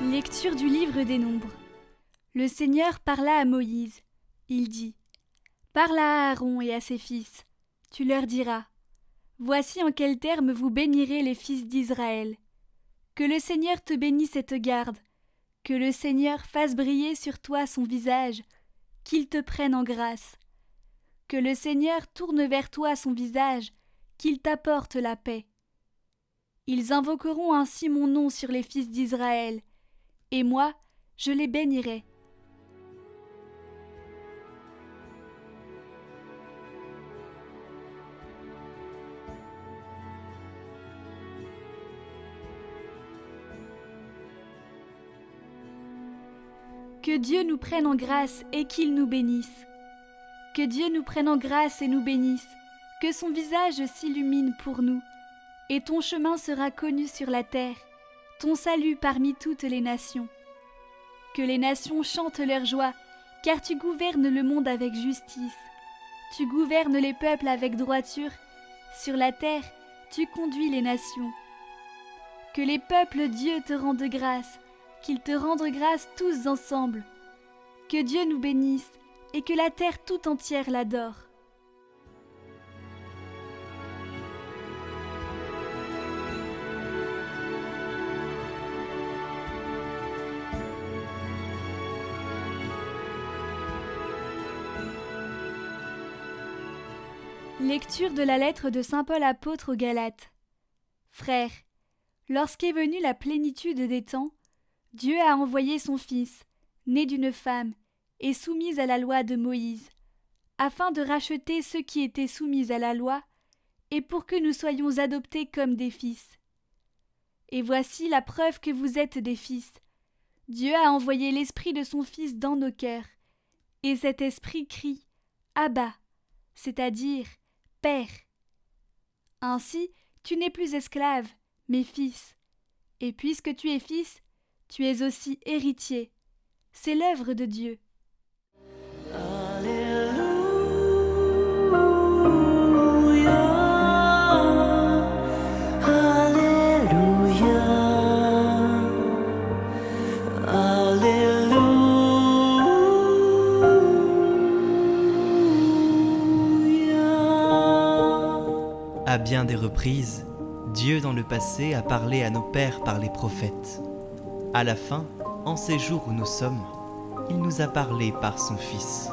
Lecture du livre des Nombres. Le Seigneur parla à Moïse. Il dit : Parle à Aaron et à ses fils. Tu leur diras : Voici en quels termes vous bénirez les fils d'Israël. Que le Seigneur te bénisse et te garde. Que le Seigneur fasse briller sur toi son visage, qu'il te prenne en grâce. Que le Seigneur tourne vers toi son visage, qu'il t'apporte la paix. Ils invoqueront ainsi mon nom sur les fils d'Israël, et moi, je les bénirai. Que Dieu nous prenne en grâce et qu'il nous bénisse. Que Dieu nous prenne en grâce et nous bénisse, que son visage s'illumine pour nous, et ton chemin sera connu sur la terre, ton salut parmi toutes les nations. Que les nations chantent leur joie, car tu gouvernes le monde avec justice. Tu gouvernes les peuples avec droiture. Sur la terre, tu conduis les nations. Que les peuples, Dieu, te rendent grâce, qu'ils te rendent grâce tous ensemble. Que Dieu nous bénisse et que la terre tout entière l'adore. Lecture de la lettre de saint Paul apôtre aux Galates. Frères, lorsqu'est venue la plénitude des temps, Dieu a envoyé son Fils, né d'une femme, et soumis à la loi de Moïse, afin de racheter ceux qui étaient soumis à la loi, et pour que nous soyons adoptés comme des fils. Et voici la preuve que vous êtes des fils. Dieu a envoyé l'Esprit de son Fils dans nos cœurs, et cet Esprit crie « Abba », c'est-à-dire « Père ». Ainsi, tu n'es plus esclave, mais fils. Et puisque tu es fils, tu es aussi héritier. C'est l'œuvre de Dieu. À bien des reprises, Dieu dans le passé a parlé à nos pères par les prophètes. À la fin, en ces jours où nous sommes, il nous a parlé par son Fils.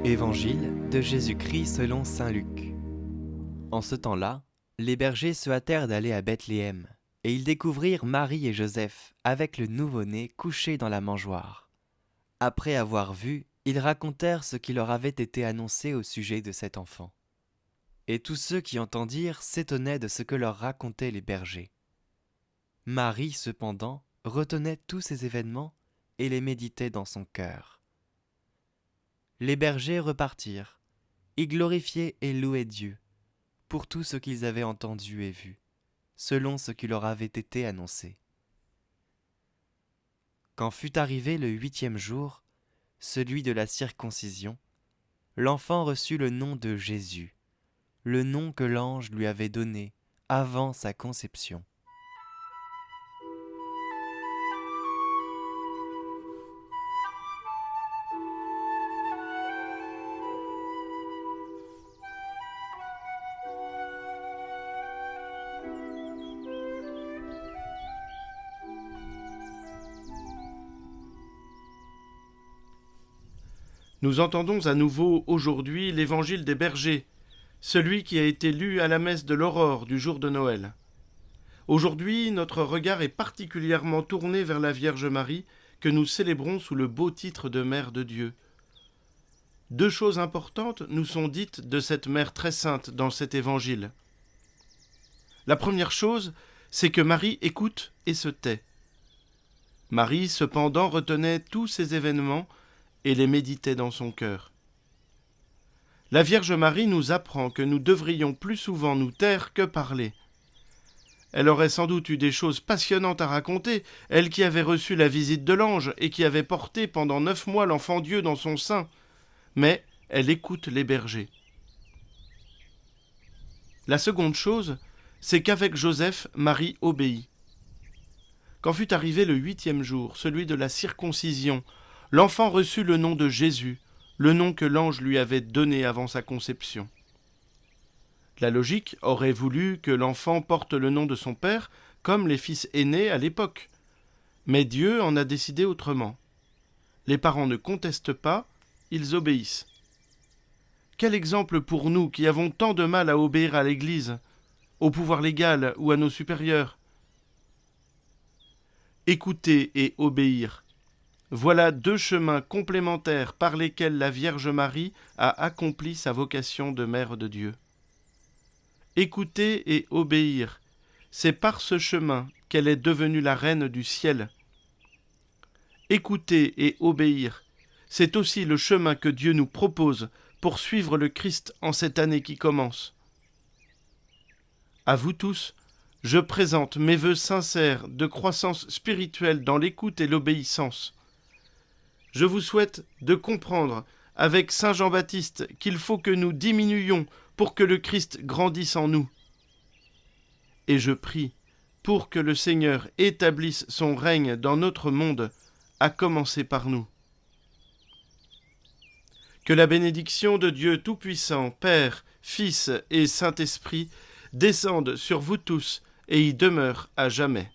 Évangile de Jésus-Christ selon saint Luc. En ce temps-là, les bergers se hâtèrent d'aller à Bethléem, et ils découvrirent Marie et Joseph avec le nouveau-né couché dans la mangeoire. Après avoir vu, ils racontèrent ce qui leur avait été annoncé au sujet de cet enfant. Et tous ceux qui entendirent s'étonnaient de ce que leur racontaient les bergers. Marie, cependant, retenait tous ces événements et les méditait dans son cœur. Les bergers repartirent. Ils glorifiaient et louaient Dieu pour tout ce qu'ils avaient entendu et vu, selon ce qui leur avait été annoncé. Quand fut arrivé le 8e jour, celui de la circoncision, l'enfant reçut le nom de Jésus, le nom que l'ange lui avait donné avant sa conception. Nous entendons à nouveau aujourd'hui l'évangile des bergers, celui qui a été lu à la messe de l'aurore du jour de Noël. Aujourd'hui, notre regard est particulièrement tourné vers la Vierge Marie que nous célébrons sous le beau titre de Mère de Dieu. Deux choses importantes nous sont dites de cette Mère très sainte dans cet évangile. La première chose, c'est que Marie écoute et se tait. Marie, cependant, retenait tous ces événements et les méditait dans son cœur. La Vierge Marie nous apprend que nous devrions plus souvent nous taire que parler. Elle aurait sans doute eu des choses passionnantes à raconter, elle qui avait reçu la visite de l'ange et qui avait porté pendant 9 mois l'enfant Dieu dans son sein. Mais elle écoute les bergers. La seconde chose, c'est qu'avec Joseph, Marie obéit. Quand fut arrivé le 8e jour, celui de la circoncision, l'enfant reçut le nom de Jésus, le nom que l'ange lui avait donné avant sa conception. La logique aurait voulu que l'enfant porte le nom de son père, comme les fils aînés à l'époque. Mais Dieu en a décidé autrement. Les parents ne contestent pas, ils obéissent. Quel exemple pour nous qui avons tant de mal à obéir à l'Église, au pouvoir légal ou à nos supérieurs. Écouter et obéir. Voilà 2 chemins complémentaires par lesquels la Vierge Marie a accompli sa vocation de Mère de Dieu. Écouter et obéir, c'est par ce chemin qu'elle est devenue la Reine du ciel. Écouter et obéir, c'est aussi le chemin que Dieu nous propose pour suivre le Christ en cette année qui commence. À vous tous, je présente mes vœux sincères de croissance spirituelle dans l'écoute et l'obéissance. Je vous souhaite de comprendre avec Saint Jean-Baptiste qu'il faut que nous diminuions pour que le Christ grandisse en nous. Et je prie pour que le Seigneur établisse son règne dans notre monde, à commencer par nous. Que la bénédiction de Dieu Tout-Puissant, Père, Fils et Saint-Esprit descende sur vous tous et y demeure à jamais.